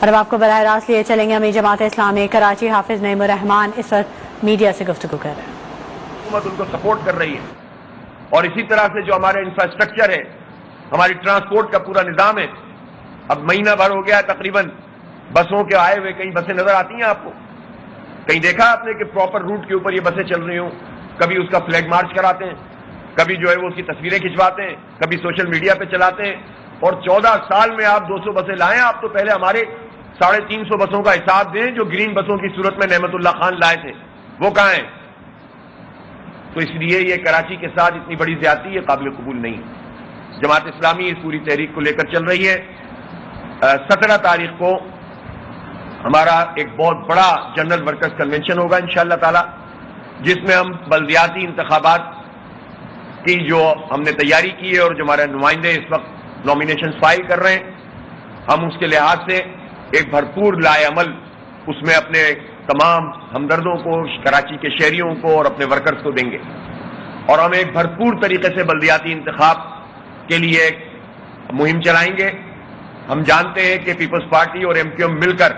اور اب آپ کو براہ راست لیے چلیں گے امیر جماعت اسلامی کراچی حافظ نعیم الرحمان اس وقت میڈیا سے گفتگو کر رہے ہیں. حکومت ان کو سپورٹ کر رہی ہے اور اسی طرح سے جو ہمارے انفراسٹرکچر ہے، ہماری ٹرانسپورٹ کا پورا نظام ہے. اب مہینہ بھر ہو گیا تقریباً بسوں کے آئے ہوئے، کئی بسیں نظر آتی ہیں آپ کو؟ کہیں دیکھا آپ نے کہ پراپر روٹ کے اوپر یہ بسیں چل رہی ہوں؟ کبھی اس کا فلیگ مارچ کراتے ہیں، کبھی جو ہے وہ اس کی تصویریں کھنچواتے ہیں، کبھی سوشل میڈیا پہ چلاتے ہیں. اور 14 سال میں آپ 200 بسیں لائیں. آپ تو پہلے ہمارے 350 بسوں کا حساب دیں جو گرین بسوں کی صورت میں نعمت اللہ خان لائے تھے، وہ کہاں ہیں؟ تو اس لیے یہ کراچی کے ساتھ اتنی بڑی زیادتی یہ قابل قبول نہیں. جماعت اسلامی اس پوری تحریک کو لے کر چل رہی ہے. 17 تاریخ کو ہمارا ایک بہت بڑا جنرل ورکرز کنونشن ہوگا انشاءاللہ تعالی، جس میں ہم بلدیاتی انتخابات کی جو ہم نے تیاری کی ہے اور جو ہمارے نمائندے اس وقت نامینیشن فائل کر رہے ہیں، ہم اس کے لحاظ سے ایک بھرپور لائے عمل اس میں اپنے تمام ہمدردوں کو، کراچی کے شہریوں کو اور اپنے ورکرز کو دیں گے. اور ہم ایک بھرپور طریقے سے بلدیاتی انتخاب کے لیے ایک مہم چلائیں گے. ہم جانتے ہیں کہ پیپلز پارٹی اور ایم کیو ایم مل کر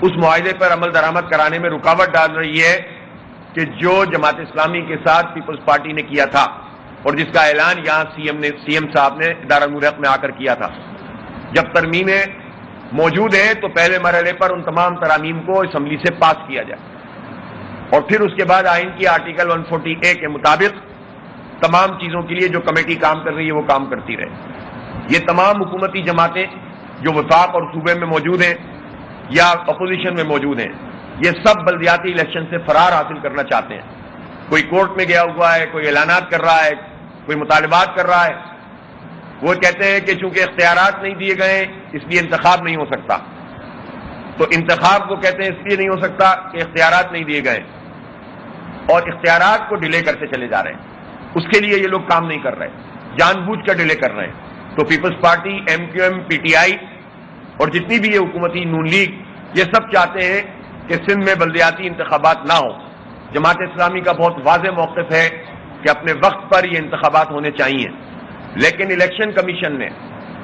اس معاہدے پر عمل درآمد کرانے میں رکاوٹ ڈال رہی ہے کہ جو جماعت اسلامی کے ساتھ پیپلز پارٹی نے کیا تھا اور جس کا اعلان یہاں سی ایم صاحب نے دارالمول حق میں آ کر کیا تھا. جب ترمیمیں موجود ہیں تو پہلے مرحلے پر ان تمام ترامیم کو اسمبلی سے پاس کیا جائے اور پھر اس کے بعد آئین کی آرٹیکل 140A کے مطابق تمام چیزوں کے لیے جو کمیٹی کام کر رہی ہے وہ کام کرتی رہے. یہ تمام حکومتی جماعتیں جو وفاق اور صوبے میں موجود ہیں یا اپوزیشن میں موجود ہیں، یہ سب بلدیاتی الیکشن سے فرار حاصل کرنا چاہتے ہیں. کوئی کورٹ میں گیا ہوا ہے، کوئی اعلانات کر رہا ہے، کوئی مطالبات کر رہا ہے. وہ کہتے ہیں کہ چونکہ اختیارات نہیں دیے گئے اس لیے انتخاب نہیں ہو سکتا. تو انتخاب کو کہتے ہیں اس لیے نہیں ہو سکتا کہ اختیارات نہیں دیے گئے اور اختیارات کو ڈیلے کرتے چلے جا رہے ہیں. اس کے لیے یہ لوگ کام نہیں کر رہے، جان بوجھ کر ڈیلے کر رہے ہیں. تو پیپلز پارٹی، ایم کیو ایم، پی ٹی آئی اور جتنی بھی یہ حکومتی نون لیگ، یہ سب چاہتے ہیں کہ سندھ میں بلدیاتی انتخابات نہ ہوں. جماعت اسلامی کا بہت واضح موقف ہے کہ اپنے وقت پر یہ انتخابات ہونے چاہیے، لیکن الیکشن کمیشن نے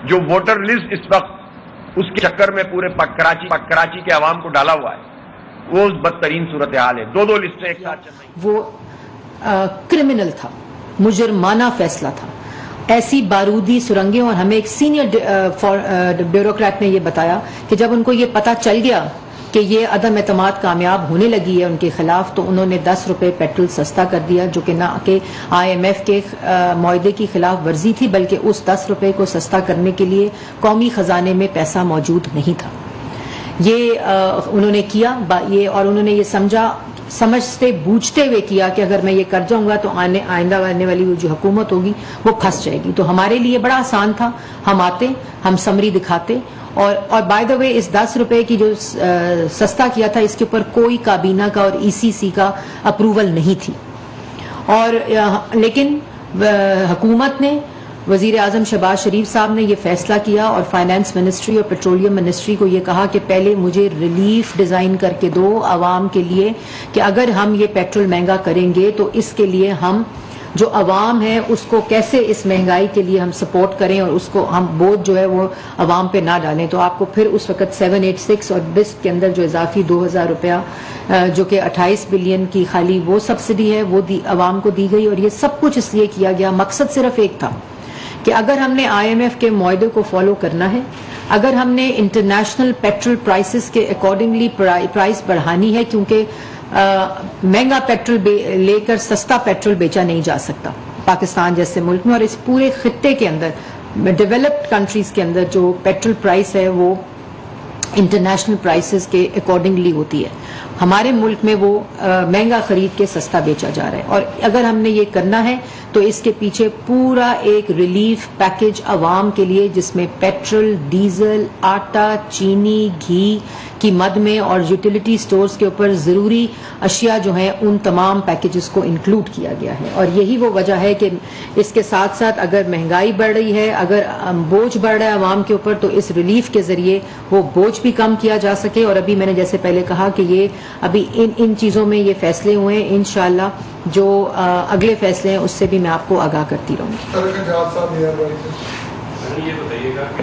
جو ووٹر لسٹ اس وقت اس کے چکر میں پورے کراچی کے عوام کو ڈالا ہوا ہے، وہ بدترین صورتحال ہے. دو لسٹیں ایک ساتھ چل رہی ہیں. وہ کرمنل تھا، مجرمانہ فیصلہ تھا. ایسی بارودی سرنگیں، اور ہمیں ایک سینئر بیوروکریٹ نے یہ بتایا کہ جب ان کو یہ پتا چل گیا کہ یہ عدم اعتماد کامیاب ہونے لگی ہے ان کے خلاف، تو انہوں نے 10 روپے پیٹرول سستا کر دیا، جو کہ نہ کہ IMF کے معاہدے کی خلاف ورزی تھی، بلکہ اس 10 روپے کو سستا کرنے کے لیے قومی خزانے میں پیسہ موجود نہیں تھا. یہ انہوں نے کیا یہ، اور انہوں نے یہ سمجھتے بوجھتے ہوئے کیا کہ اگر میں یہ کر جاؤں گا تو آئندہ آنے والی جو حکومت ہوگی وہ پھنس جائے گی. تو ہمارے لیے بڑا آسان تھا، ہم آتے، ہم سمری دکھاتے، اور بائی دا وے اس 10 روپے کی جو سستا کیا تھا اس کے اوپر کوئی کابینہ کا اور ECC کا اپروول نہیں تھی. اور لیکن حکومت نے، وزیر اعظم شہباز شریف صاحب نے یہ فیصلہ کیا اور فائنانس منسٹری اور پیٹرولیم منسٹری کو یہ کہا کہ پہلے مجھے ریلیف ڈیزائن کر کے دو عوام کے لیے کہ اگر ہم یہ پیٹرول مہنگا کریں گے تو اس کے لیے ہم جو عوام ہے اس کو کیسے اس مہنگائی کے لیے ہم سپورٹ کریں اور اس کو ہم بوجھ جو ہے وہ عوام پہ نہ ڈالیں. تو آپ کو پھر اس وقت 786 اور بسٹ کے اندر جو اضافی 2000 روپیہ جو کہ 28 بلین کی خالی وہ سبسڈی ہے وہ عوام کو دی گئی. اور یہ سب کچھ اس لیے کیا گیا، مقصد صرف ایک تھا کہ اگر ہم نے IMF کے معاہدے کو فالو کرنا ہے، اگر ہم نے انٹرنیشنل پیٹرول پرائسز کے اکارڈنگلی پرائس بڑھانی ہے، کیونکہ مہنگا پیٹرول لے کر سستا پیٹرول بیچا نہیں جا سکتا پاکستان جیسے ملک میں. اور اس پورے خطے کے اندر، ڈیولپڈ کنٹریز کے اندر جو پیٹرول پرائس ہے وہ انٹرنیشنل پرائسز کے اکارڈنگلی ہوتی ہے. ہمارے ملک میں وہ مہنگا خرید کے سستا بیچا جا رہا ہے. اور اگر ہم نے یہ کرنا ہے تو اس کے پیچھے پورا ایک ریلیف پیکج عوام کے لیے، جس میں پیٹرول، ڈیزل، آٹا، چینی، گھی کی مد میں اور یوٹیلیٹی سٹورز کے اوپر ضروری اشیاء جو ہیں ان تمام پیکیجز کو انکلوڈ کیا گیا ہے. اور یہی وہ وجہ ہے کہ اس کے ساتھ ساتھ اگر مہنگائی بڑھ رہی ہے، اگر بوجھ بڑھ رہا ہے عوام کے اوپر، تو اس ریلیف کے ذریعے وہ بوجھ بھی کم کیا جا سکے. اور ابھی میں نے جیسے پہلے کہا کہ یہ ابھی ان چیزوں میں یہ فیصلے ہوئے ہیں. انشاءاللہ جو اگلے فیصلے ہیں اس سے بھی میں آپ کو آگاہ کرتی رہوں گی. یہ بتائیے گا کہ